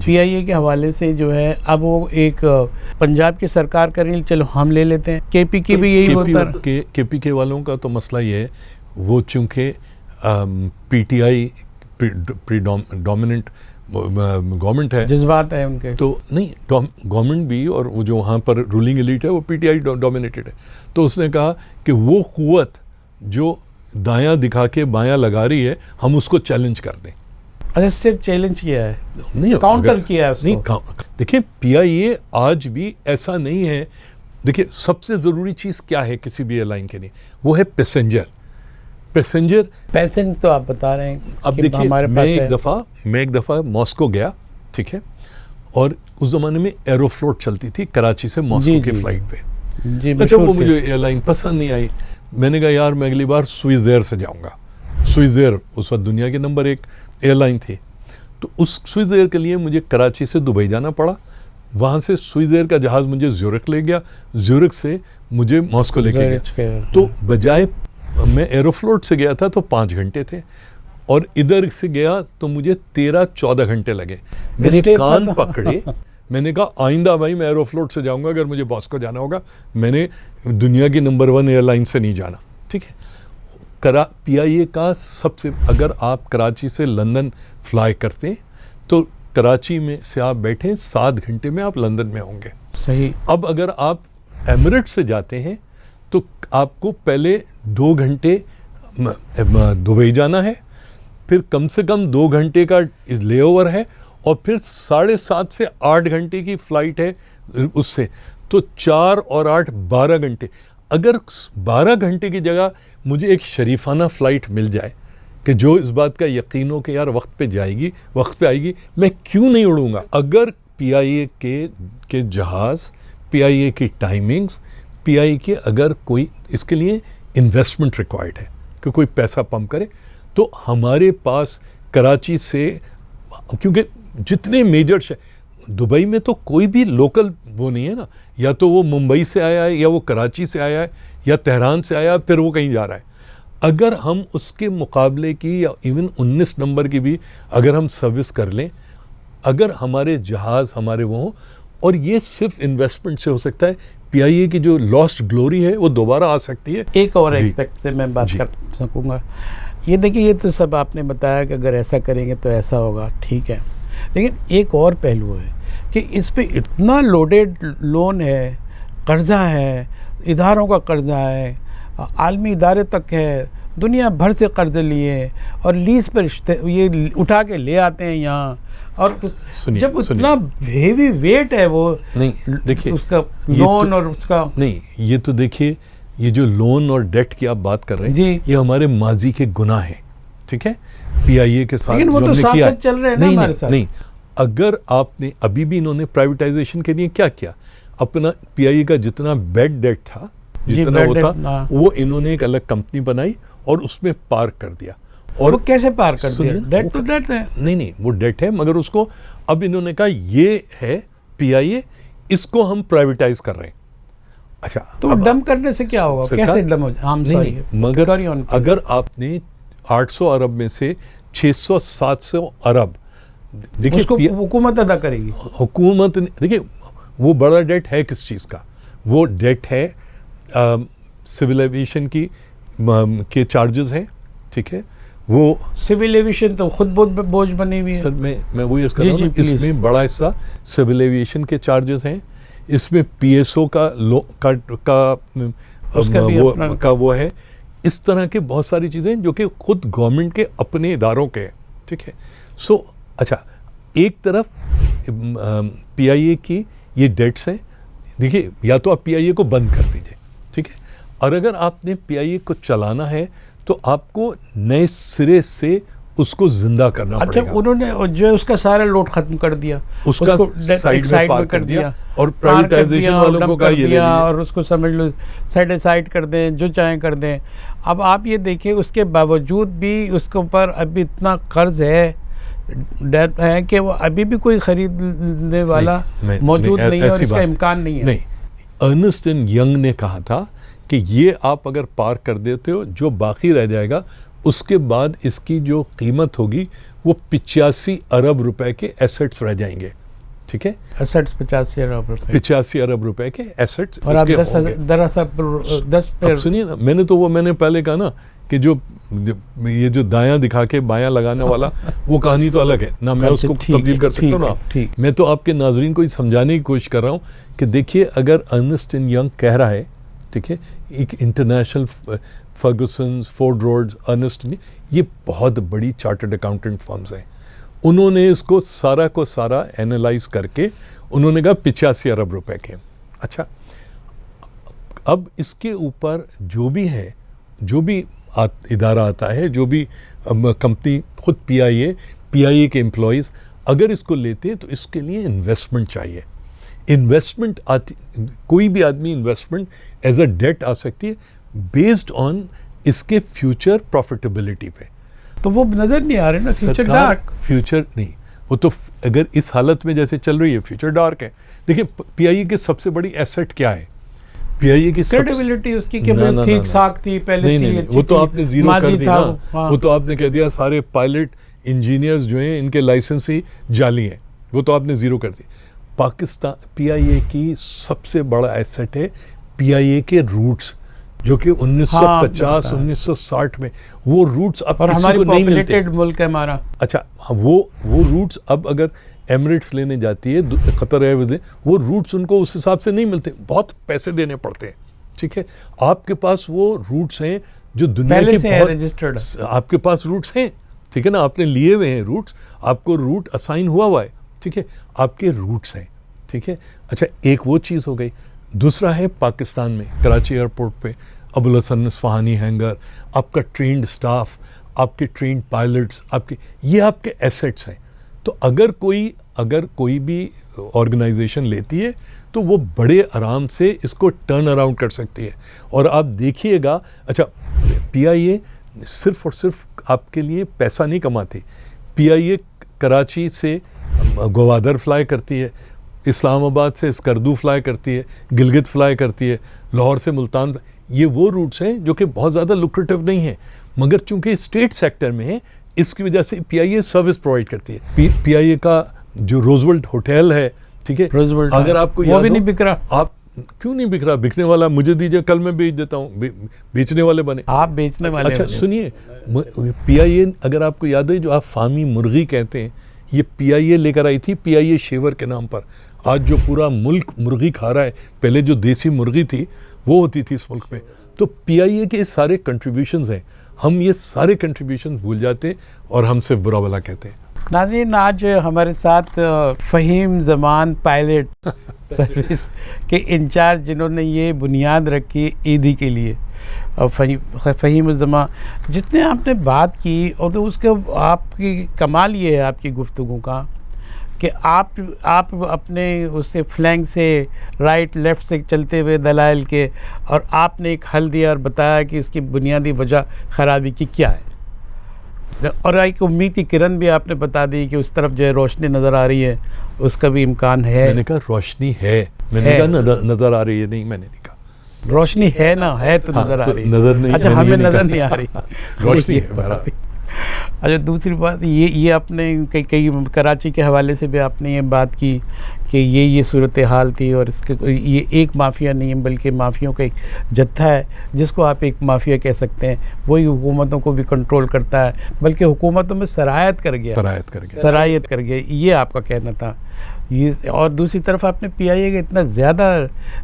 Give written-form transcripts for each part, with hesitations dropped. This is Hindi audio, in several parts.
पीआईए के हवाले से जो है अब वो एक पंजाब की सरकार कर रही है, चलो हम ले लेते हैं। केपी की भी यही होता है। केपी के वालों का तो मसला ये है, वो चूंकि पीटीआई डोमिनेंट गवर्नमेंट है, जज्बात है उनके, तो नहीं गवर्नमेंट भी, और वो जो वहाँ पर रूलिंग एलीट है वो पीटीआई डोमिनेटेड है। तो उसने कहा कि वो कुव्वत जो दायां दिखा के बायां लगा रही है, हम उसको चैलेंज कर दें। अच्छा, सिर्फ चैलेंज किया है, नहीं काउंटर किया है उसको। नहीं, देखिए पीआईए आज भी ऐसा नहीं है। देखिए सबसे ज़रूरी चीज़ क्या है किसी भी एयरलाइन के लिए, वो है पैसेंजर। पैसेंजर तो आप बता रहे हैं। अब देखिए मैं एक दफ़ा मॉस्को गया, ठीक है, और उस ज़माने में एरोफ्लोट चलती थी कराची से मॉस्को की फ़्लाइट पे। अच्छा, वो मुझे एयरलाइन पसंद नहीं आई। मैंने कहा यार मैं अगली बार स्विस एयर से जाऊँगा। स्विस एयर उस वक्त दुनिया की नंबर 1 एयरलाइन थी। तो उस स्विस एयर के लिए मुझे कराची से दुबई जाना पड़ा, वहाँ से स्विस एयर का जहाज़ मुझे ज्यूरिख ले गया, ज्यूरिख से मुझे मॉस्को लेके गया। तो बजाय मैं एरोफ्लोट से गया था तो 5 घंटे थे, और इधर से गया तो मुझे 13-14 घंटे लगे। मेरे कान पकड़े, मैंने कहा आइंदा भाई मैं एरोफ्लोट से जाऊंगा, अगर मुझे मॉस्को जाना होगा, मैंने दुनिया की नंबर 1 एयरलाइन से नहीं जाना। ठीक है, पीआईए का सबसे, अगर आप कराची से लंदन फ्लाई करते हैं तो कराची में से आप बैठे 7 घंटे में आप लंदन में होंगे। सही। अब अगर आप एमिरेट्स से जाते हैं तो आपको पहले 2 घंटे दुबई जाना है, फिर कम से कम 2 घंटे का लेओवर है, और फिर 7.5 से 8 घंटे की फ़्लाइट है उससे, तो 4 और 8 12 घंटे। अगर 12 घंटे की जगह मुझे एक शरीफाना फ़्लाइट मिल जाए कि जो इस बात का यकीन हो कि यार वक्त पे जाएगी, वक्त पे आएगी, मैं क्यों नहीं उड़ूंगा। अगर पीआईए के जहाज़, पीआईए की टाइमिंग्स, पीआईए के अगर कोई इसके लिए इन्वेस्टमेंट रिक्वायर्ड है कि कोई पैसा पंप करे, तो हमारे पास कराची से, क्योंकि जितने मेजर दुबई में तो कोई भी लोकल वो नहीं है ना, या तो वो मुंबई से आया है, या वो कराची से आया है, या तेहरान से आया है, फिर वो कहीं जा रहा है। अगर हम उसके मुकाबले की, या इवन 19 नंबर की भी अगर हम सर्विस कर लें, अगर हमारे जहाज़ हमारे वो हों, और ये सिर्फ इन्वेस्टमेंट से हो सकता है। पीआईए की जो लॉस्ट ग्लोरी है वो दोबारा आ सकती है। एक और एस्पेक्ट से मैं बात कर सकूँगा, ये देखिए, ये तो सब आपने बताया कि अगर ऐसा करेंगे तो ऐसा होगा, ठीक है, लेकिन एक और पहलू है कि इस पे इतना लोडेड लोन है, कर्जा है, इदारों का कर्जा है, आलमी इदारे तक है, दुनिया भर से कर्जे लिए, और लीज पर ये उठा के ले आते हैं यहाँ, और जब उतना हेवी वेट है वो, नहीं देखिए उसका लोन और उसका, नहीं, ये तो देखिए, ये जो लोन और डेट की आप बात कर रहे हैं जी, ये हमारे माजी के गुनाह हैं, ठीक है, पीआईए के साथ, लेकिन वो तो साथ चल रहे हैं ना हमारे साथ। नहीं, अगर आपने अभी भी, इन्होंने प्राइवेटाइजेशन के लिए क्या किया, अपना पीआईए का जितना बेड डेट था, जितना होता, वो इन्होंने एक अलग कंपनी बनाई और उसमें पार्क कर दिया। और वो कैसे पार कर दिया? डेट तो डेट है। नहीं, वो डेट है, मगर उसको अब इन्होंने कहा ये है पीआईए, इसको हम प्राइवेटाइज कर रहे हैं। अच्छा, तो डंप करने से क्या होगा? कैसे डंप हो? हम सॉरी, मगर अगर आपने 800 अरब में से 600-700 अरब, देखिए उसको हुकूमत अदा करेगी। हुकूमत, देखिए वो बड़ा डेट है किस चीज़ का? वो डेट है सिविल एविएशन की के चार्जेस हैं, ठीक है, वो सिविल एविएशन तो खुद बहुत बोझ बनी हुई है। सर मैं वही कर रहा हूँ, इसमें बड़ा हिस्सा सिविल एविएशन के चार्जेस हैं, इसमें पीएसओ का वो है, इस तरह के बहुत सारी चीज़ें जो कि खुद गवर्नमेंट के अपने इदारों के हैं, ठीक है। सो अच्छा, एक तरफ पीआईए की ये डेट्स हैं, देखिए, या तो आप पीआईए को बंद कर दीजिए, ठीक है, और अगर आपने पीआईए को चलाना है तो आपको नए सिरे से उसको जिंदा करना पड़ेगा। अच्छा, उन्होंने जो है उसका सारा लोड खत्म कर दिया, उसका साइड में पार कर दिया, और प्राइवेटाइजेशन वालों को कहा ये ले लिया, और उसको समझ लो साइड कर दें, जो चाहें कर दें। अब आप ये देखिए, उसके बावजूद भी उसके ऊपर अभी इतना कर्ज है, डेट है, कि वो अभी भी कोई खरीदने वाला मौजूद नहीं है, और इसका इम्कान नहीं है। नहीं, अर्नेस्ट एंड यंग ने कहा था कि ये आप अगर पार कर देते हो, जो बाकी रह जाएगा उसके बाद इसकी जो कीमत होगी वो 85 अरब रुपए के एसेट्स रह जाएंगे, ठीक है। एसेट्स 85 अरब रुपए, 85 अरब रुपए के एसेट्स। और आप 10 अब सुनिए ना, मैंने पहले कहा ना कि जो ये जो दायां दिखा के बायां लगाने वाला वो कहानी तो अलग है ना, मैं उसको तब्दील कर सकता हूँ ना। मैं तो आपके नाजरीन को समझाने की कोशिश कर रहा हूँ कि देखिए, अगर अर्नेस्ट एंड यंग कह रहा है, ठीक है, एक इंटरनेशनल फर्गुसन्स, फोर्ड रोड्स, अर्नेस्ट, ये बहुत बड़ी चार्टर्ड अकाउंटेंट फर्म्स हैं। उन्होंने इसको सारा को सारा एनालाइज करके उन्होंने कहा 85 अरब रुपए के। अच्छा, अब इसके ऊपर जो भी है, जो भी इदारा आता है, जो भी कंपनी, खुद पीआईए के एम्प्लॉयज़ अगर इसको लेते हैं तो इसके लिए इन्वेस्टमेंट चाहिए। इन्वेस्टमेंट आती, कोई भी आदमी इन्वेस्टमेंट एज अ डेट आ सकती है बेस्ड ऑन इसके फ्यूचर प्रॉफिटेबिलिटी पे। तो वो नज़र नहीं आ रहे ना, फ्यूचर डार्क। फ्यूचर नहीं, वो तो अगर इस हालत में जैसे चल रही है फ्यूचर डार्क है। देखिए, पीआईए की सबसे बड़ी एसेट क्या है? पीआईए की क्रेडिबिलिटी उसकी कि ठीक साख थी पहले, नहीं, वो तो आपने जीरो कर दी ना। वो तो आपने कह दिया सारे पायलट इंजीनियर्स जो हैं इनके लाइसेंस ही जाली हैं, वो तो आपने जीरो कर दी। पाकिस्तान पीआईए की सबसे बड़ा एसेट है पीआईए के रूट्स, जो कि 1950 1960 में वो रूट्स अब किसी को नहीं मिलते। मुल्क है हमारा। अच्छा, वो रूट्स अब अगर एमिरेट्स लेने जाती है, कतर एयरवेज, वो रूट्स उनको उस हिसाब से नहीं मिलते, बहुत पैसे देने पड़ते हैं, ठीक है। आपके पास वो रूट्स हैं जो दुनिया के बहुत रजिस्टर्ड, आपके पास रूट्स हैं, ठीक है ना, आपने लिए हुए हैं रूट्स, आपको रूट असाइन हुआ है, ठीक है, आपके रूट्स हैं, ठीक है। अच्छा, एक वो चीज़ हो गई। दूसरा है पाकिस्तान में कराची एयरपोर्ट पे अबुल हसन इस्फहानी हैंगर, आपका ट्रेंड स्टाफ, आपके ट्रेंड पायलट्स, ये आपके एसेट्स हैं। तो अगर कोई भी ऑर्गेनाइजेशन लेती है तो वो बड़े आराम से इसको टर्न अराउंड कर सकती है। और आप देखिएगा, अच्छा, पीआईए सिर्फ और सिर्फ आपके लिए पैसा नहीं कमाती। पीआईए कराची से गवादर फ्लाई करती है, इस्लामाबाद से स्कर्दू फ्लाई करती है, गिलगित फ्लाई करती है, लाहौर से मुल्तान। ये वो रूट्स हैं जो कि बहुत ज़्यादा लुक्रेटिव नहीं है, मगर चूंकि स्टेट सेक्टर में है, इसकी वजह से पीआईए सर्विस प्रोवाइड करती है। पीआईए का जो रोजवेल्ट होटल है, ठीक है, अगर आपको वो भी नहीं बिक रहा। आप क्यों नहीं बिक रहा? बिकने वाला मुझे दीजिए, कल मैं बेच देता हूँ। बेचने वाले बने आप, बेचने वाले। अच्छा सुनिए, पीआईए, अगर आपको याद है, जो आप फार्मी मुर्गी कहते हैं, ये पीआईए लेकर आई थी, पीआईए शेवर के नाम पर। आज जो पूरा मुल्क मुर्गी खा रहा है, पहले जो देसी मुर्गी थी वो होती थी इस मुल्क में। तो पीआईए के सारे कंट्रीब्यूशंस हैं, हम ये सारे कंट्रीब्यूशंस भूल जाते हैं और हमसे बुरा भला कहते हैं। नाज़रीन, आज हमारे साथ फ़हीम ज़मान पायलट सर्विस के इंचार्ज, जिन्होंने ये बुनियाद रखी ईदी के लिए, और फ़हीम ज़मान, जितने आपने बात की, और तो उसके आपकी कमाल ये है आपकी गुफ्तगू का कि आप अपने उससे फ्लैंक से, राइट लेफ़्ट से चलते हुए दलाइल के, और आपने एक हल दिया और बताया कि इसकी बुनियादी वजह ख़राबी की क्या है। और एक उम्मीद की किरण भी आपने बता दी कि उस तरफ जो है रोशनी नज़र आ रही है, उसका भी इम्कान है। मैंने कहा रोशनी है, मैंने कहा नज़र आ रही है, नहीं मैंने नहीं कहा रोशनी है ना, है तो नज़र आ रही है, नज़र नहीं। अच्छा, हमें नज़र नहीं आ रही रोशनी है। अच्छा, दूसरी बात ये आपने कई कराची के हवाले से भी आपने ये बात की कि ये सूरत हाल थी, और इसके ये एक माफिया नहीं है बल्कि माफियों का एक जत्था है, जिसको आप एक माफिया कह सकते हैं। वही हुकूमतों को भी कंट्रोल करता है, बल्कि हुकूमतों में सरायत कर गया, ये आपका कहना था ये। और दूसरी तरफ आपने पीआईए का इतना ज़्यादा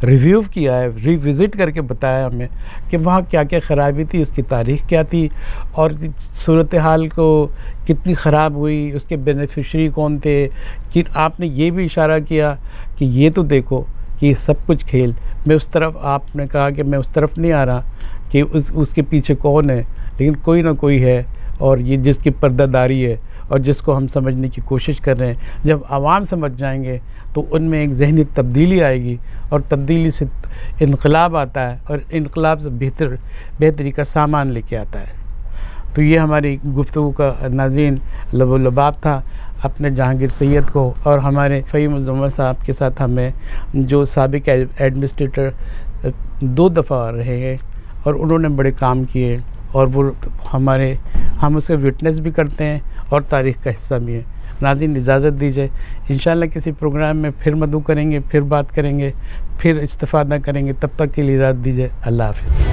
रिव्यू किया है, रिविज़िट करके बताया हमें कि वहाँ क्या क्या ख़राबी थी, उसकी तारीख़ क्या थी, और सूरत हाल को कितनी ख़राब हुई, उसके बेनिफिशरी कौन थे। कि आपने ये भी इशारा किया कि ये तो देखो कि सब कुछ खेल, मैं उस तरफ, आपने कहा कि मैं उस तरफ नहीं आ रहा कि उसके पीछे कौन है, लेकिन कोई ना कोई है, और ये जिसकी पर्दादारी है और जिसको हम समझने की कोशिश कर रहे हैं। जब आवाम समझ जाएंगे तो उनमें एक ज़हनी तब्दीली आएगी, और तब्दीली से इनकलाब आता है, और इनकलाब से बेहतरी का सामान लेके आता है। तो ये हमारी गुफ्तगू का नाज़रीन लबोलबाब था अपने जहांगीर सैयद को और हमारे फ़हीम ज़मान साहब के साथ, हमें जो साबिक़ एडमिनिस्ट्रेटर 2 दफ़ा रहे हैं और उन्होंने बड़े काम किए। और वो हम उसके विटनेस भी करते हैं और तारीख़ का हिस्सा भी है। नाज़रीन इजाज़त दीजिए, इंशाल्लाह किसी प्रोग्राम में फिर मदू करेंगे, फिर बात करेंगे, फिर इस्तिफ़ादा करेंगे। तब तक के लिए इजाज़त दीजिए। अल्लाह हाफ़िज़।